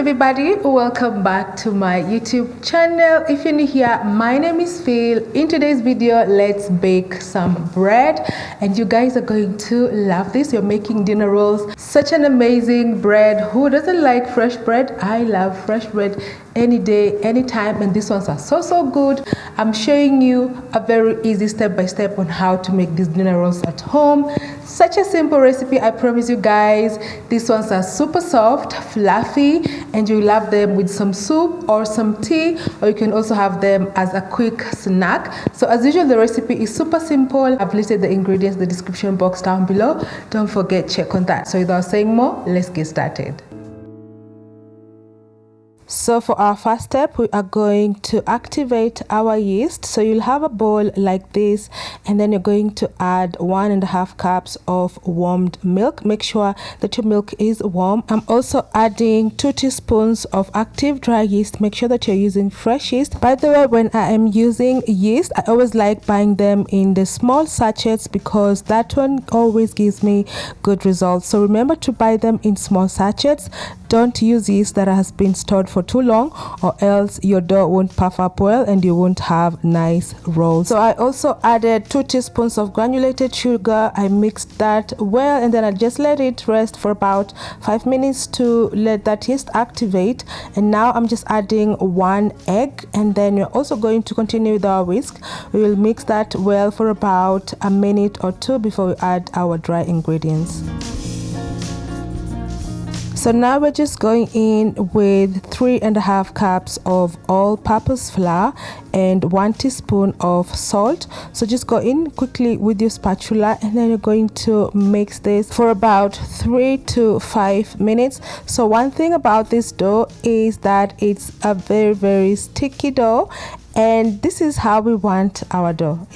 everybody, welcome back to my YouTube channel. If you're new here, my name is Phil. In today's video, let's bake some bread and you guys are going to love this. You're making dinner rolls, such an amazing bread. Who doesn't like fresh bread? I love fresh bread any day, anytime, and these ones are so good. I'm showing you a very easy step-by-step on how to make these dinner rolls at home. Such a simple recipe, I promise you guys. These ones are super soft, fluffy, and you love them with some soup or some tea, or you can also have them as a quick snack. So as usual, the recipe is super simple. I've listed the ingredients in the description box down below. Don't forget, check on that. So without saying more, let's get started. So for our first step, we are going to activate our yeast. So you'll have a bowl like this, and then you're going to add 1.5 cups of warmed milk. Make sure that your milk is warm. I'm also adding 2 teaspoons of active dry yeast. Make sure that you're using fresh yeast. By the way, when I am using yeast, I always like buying them in the small sachets because that one always gives me good results. So remember to buy them in small sachets. Don't use yeast that has been stored for too long, or else your dough won't puff up well and you won't have nice rolls. So I also added 2 teaspoons of granulated sugar. I mixed that well, and then I just let it rest for about 5 minutes to let that yeast activate. And now I'm just adding 1 egg, and then we're also going to continue with our whisk. We will mix that well for about a minute or 2 before we add our dry ingredients. So now we're just going in with 3.5 cups of all-purpose flour and 1 teaspoon of salt. So just go in quickly with your spatula, and then you're going to mix this for about 3 to 5 minutes. So one thing about this dough is that it's a very sticky dough, and this is how we want our dough.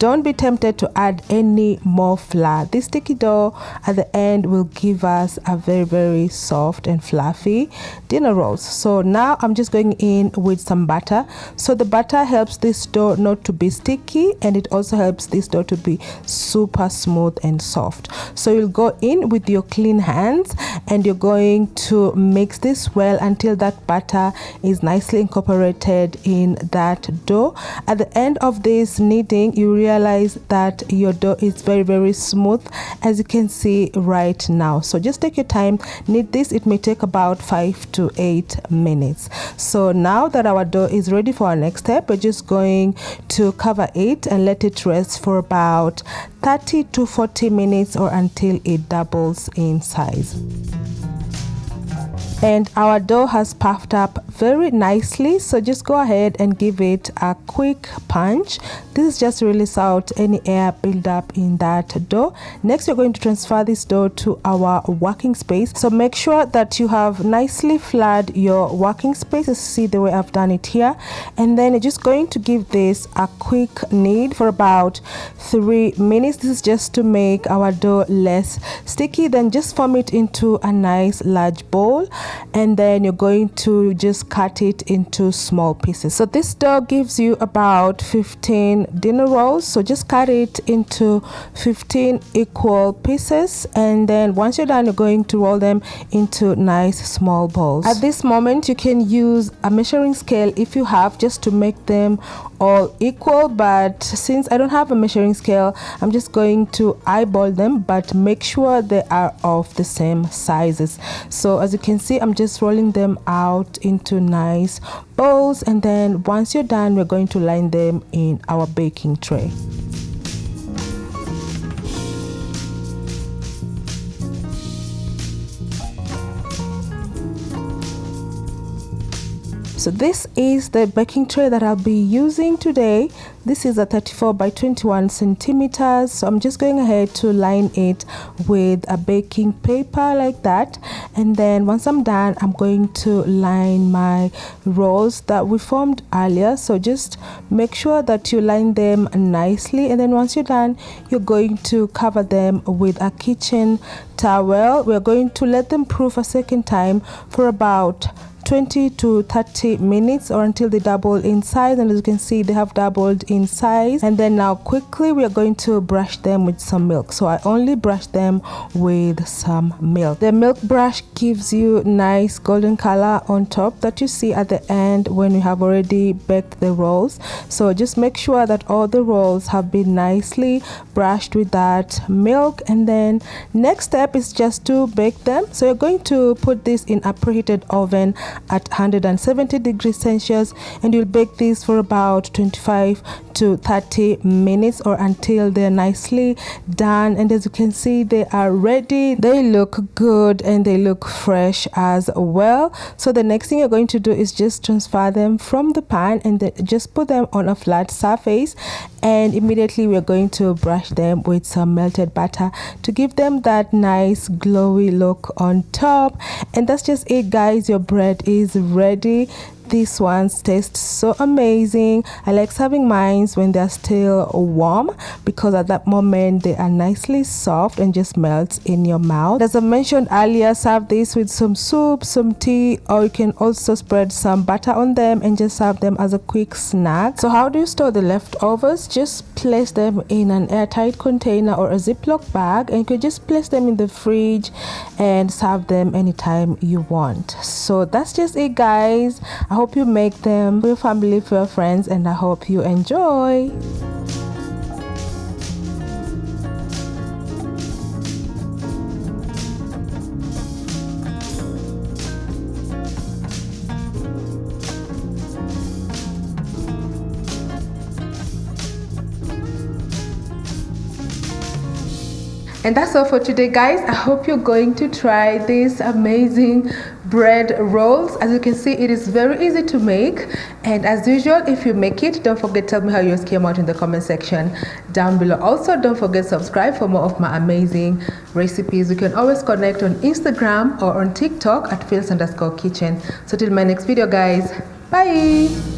Don't be tempted to add any more flour. This sticky dough at the end will give us a very soft and fluffy dinner rolls. So now I'm just going in with some butter. So the butter helps this dough not to be sticky, and it also helps this dough to be super smooth and soft. So you'll go in with your clean hands and you're going to mix this well until that butter is nicely incorporated in that dough. At the end of this kneading, you realize that your dough is very smooth, as you can see right now. So just take your time, knead this. It may take about 5 to 8 minutes. So now that our dough is ready for our next step, we're just going to cover it and let it rest for about 30 to 40 minutes or until it doubles in size. And our dough has puffed up very nicely, so just go ahead and give it a quick punch. This is just to release out any air buildup in that dough. Next, we're going to transfer this dough to our working space. So make sure that you have nicely floured your working space. You see the way I've done it here. And then you're just going to give this a quick knead for about 3 minutes. This is just to make our dough less sticky. Then just form it into a nice large bowl, and then you're going to just cut it into small pieces. So this dough gives you about 15 dinner rolls, so just cut it into 15 equal pieces, and then once you're done, you're going to roll them into nice small balls. At this moment, you can use a measuring scale if you have, just to make them all equal, but since I don't have a measuring scale, I'm just going to eyeball them, but make sure they are of the same sizes. So as you can see, I'm just rolling them out into nice bowls, and then once you're done, we're going to line them in our baking tray. So this is the baking tray that I'll be using today. This is a 34 by 21 centimeters. So I'm just going ahead to line it with a baking paper like that. And then once I'm done, I'm going to line my rolls that we formed earlier. So just make sure that you line them nicely. And then once you're done, you're going to cover them with a kitchen towel. We're going to let them proof a second time for about 20 to 30 minutes or until they double in size. And as you can see, they have doubled in size. And then now quickly we are going to brush them with some milk. So I only brush them with some milk. The milk brush gives you nice golden color on top that you see at the end when you have already baked the rolls. So just make sure that all the rolls have been nicely brushed with that milk. And then next step is just to bake them. So you're going to put this in a preheated oven at 170 degrees Celsius, and you'll bake these for about 25 to 30 minutes or until they're nicely done. And as you can see, they are ready. They look good and they look fresh as well. So the next thing you're going to do is just transfer them from the pan and then just put them on a flat surface, and immediately we're going to brush them with some melted butter to give them that nice glowy look on top. And that's just it, guys. Your bread is ready. These ones taste so amazing. I like serving mine when they're still warm because at that moment they are nicely soft and just melts in your mouth. As I mentioned earlier, serve this with some soup, some tea, or you can also spread some butter on them and just serve them as a quick snack. So how do you store the leftovers? Just place them in an airtight container or a Ziploc bag, and you can just place them in the fridge and serve them anytime you want. So that's just it, guys. I hope you make them for your family, for your friends, and I hope you enjoy. And that's all for today, guys. I hope you're going to try these amazing bread rolls. As you can see, it is very easy to make, and as usual, if you make it, don't forget to tell me how yours came out in the comment section down below. Also, don't forget to subscribe for more of my amazing recipes. You can always connect on Instagram or on TikTok at Phils_kitchen. So till my next video, guys, bye.